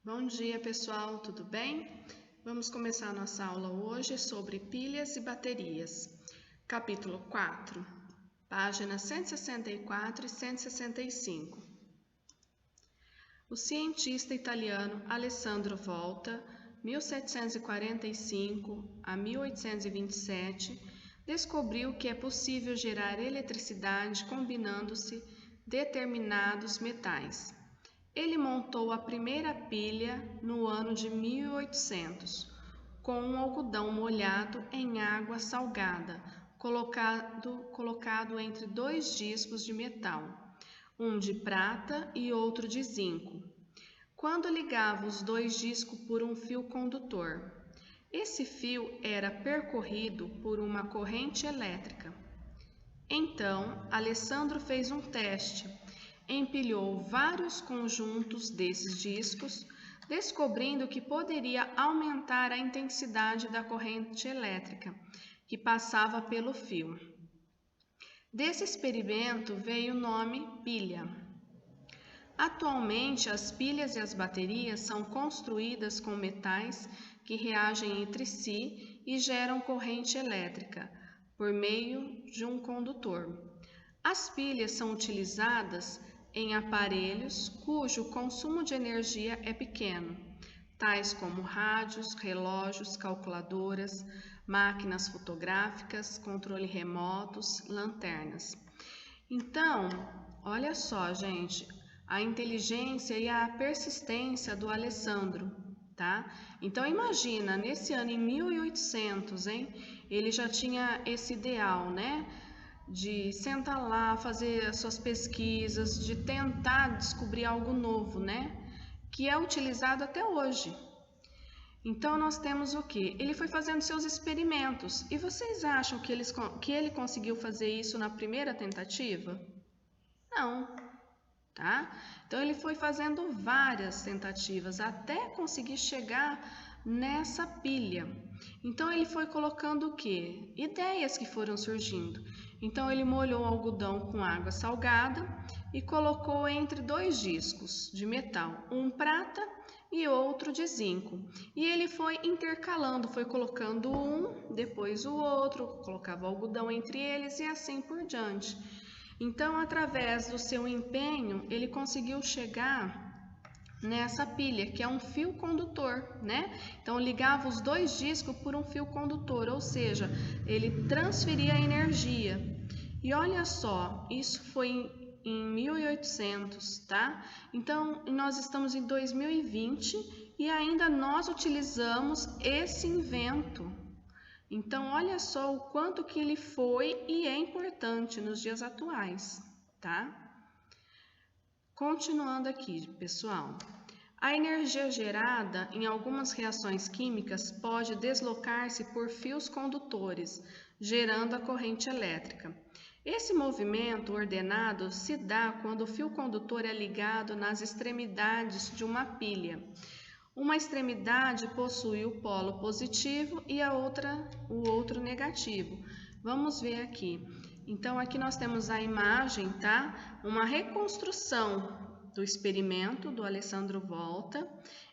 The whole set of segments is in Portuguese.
Bom dia, pessoal, tudo bem? Vamos começar a nossa aula hoje sobre pilhas e baterias. Capítulo 4, páginas 164 e 165. O cientista italiano Alessandro Volta, 1745 a 1827, descobriu que é possível gerar eletricidade combinando-se determinados metais. Ele montou a primeira pilha no ano de 1800, com um algodão molhado em água salgada, colocado entre dois discos de metal, um de prata e outro de zinco. Quando ligava os dois discos por um fio condutor, esse fio era percorrido por uma corrente elétrica. Então, Alessandro fez um teste. Empilhou vários conjuntos desses discos, descobrindo que poderia aumentar a intensidade da corrente elétrica que passava pelo fio. Desse experimento veio o nome pilha. Atualmente, as pilhas e as baterias são construídas com metais que reagem entre si e geram corrente elétrica por meio de um condutor. As pilhas são utilizadas em aparelhos cujo consumo de energia é pequeno, tais como rádios, relógios, calculadoras, máquinas fotográficas, controle remotos, lanternas. Então, olha só, gente, a inteligência e a persistência do Alessandro, tá? Então, imagina, nesse ano, em 1800, ele já tinha esse ideal, né? De sentar lá, fazer as suas pesquisas, de tentar descobrir algo novo, né? Que é utilizado até hoje. Então, nós temos o quê? Ele foi fazendo seus experimentos. E vocês acham que ele conseguiu fazer isso na primeira tentativa? Não, tá? Então, ele foi fazendo várias tentativas até conseguir chegar nessa pilha. Então, ele foi colocando o quê? Ideias que foram surgindo. Então, ele molhou o algodão com água salgada e colocou entre dois discos de metal, um prata e outro de zinco. E ele foi intercalando, foi colocando um, depois o outro, colocava o algodão entre eles e assim por diante. Então, através do seu empenho, ele conseguiu chegar nessa pilha, que é um fio condutor, né? Então, ligava os dois discos por um fio condutor, ou seja, ele transferia a energia. E olha só, isso foi em 1800, tá? Então, nós estamos em 2020 e ainda nós utilizamos esse invento. Então, olha só o quanto que ele foi e é importante nos dias atuais, tá? Continuando aqui, pessoal. A energia gerada em algumas reações químicas pode deslocar-se por fios condutores, gerando a corrente elétrica. Esse movimento ordenado se dá quando o fio condutor é ligado nas extremidades de uma pilha. Uma extremidade possui o polo positivo e a outra o outro negativo. Vamos ver aqui. Então, aqui nós temos a imagem, tá? Uma reconstrução do experimento do Alessandro Volta.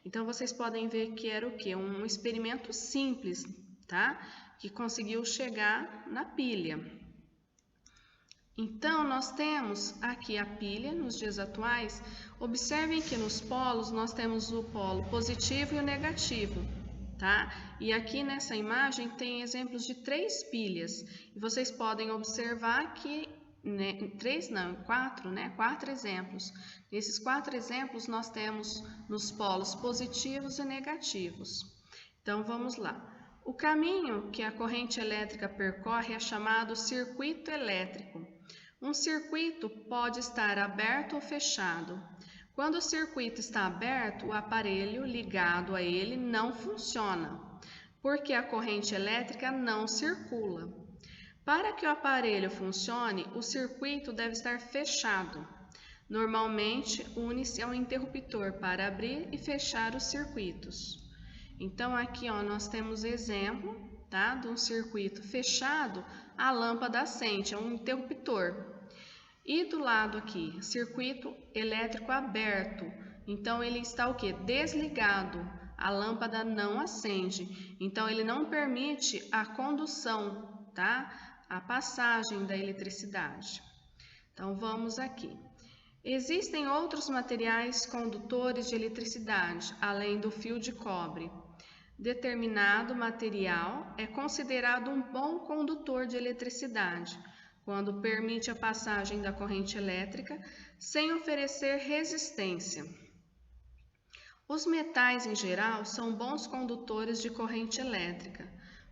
Então, vocês podem ver que era o quê? Um experimento simples, tá? Que conseguiu chegar na pilha. Então, nós temos aqui a pilha nos dias atuais. Observem que nos polos nós temos o polo positivo e o negativo, tá? E aqui nessa imagem tem exemplos de 3 pilhas. E vocês podem observar que, quatro exemplos. Nesses 4 exemplos nós temos nos polos positivos e negativos. Então, vamos lá. O caminho que a corrente elétrica percorre é chamado circuito elétrico. Um circuito pode estar aberto ou fechado. Quando o circuito está aberto, o aparelho ligado a ele não funciona, porque a corrente elétrica não circula. Para que o aparelho funcione, o circuito deve estar fechado. Normalmente, une-se a um interruptor para abrir e fechar os circuitos. Então, aqui nós temos exemplo, tá, de um circuito fechado, a lâmpada acende, é um interruptor. E do lado aqui, circuito elétrico aberto, então ele está o quê? Desligado. A lâmpada não acende. Então ele não permite a condução, tá? A passagem da eletricidade. Então vamos aqui. Existem outros materiais condutores de eletricidade, além do fio de cobre. Determinado material é considerado um bom condutor de eletricidade, quando permite a passagem da corrente elétrica sem oferecer resistência. Os metais, em geral, são bons condutores de corrente elétrica.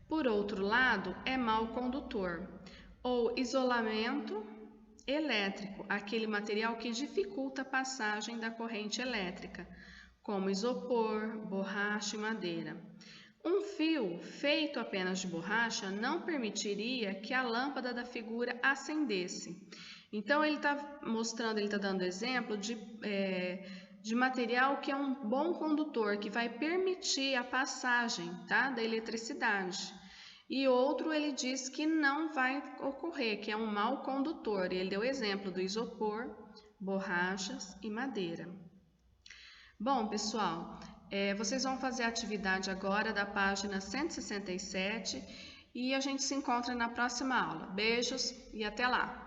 Por outro lado, é mau condutor. Ou isolamento elétrico, aquele material que dificulta a passagem da corrente elétrica, como isopor, borracha e madeira. Um fio feito apenas de borracha não permitiria que a lâmpada da figura acendesse. Então, ele está mostrando, ele está dando exemplo de material que é um bom condutor, que vai permitir a passagem, tá, da eletricidade. E outro ele diz que não vai ocorrer, que é um mau condutor. Ele deu exemplo do isopor, borrachas e madeira. Bom, pessoal, vocês vão fazer a atividade agora da página 167 e a gente se encontra na próxima aula. Beijos e até lá!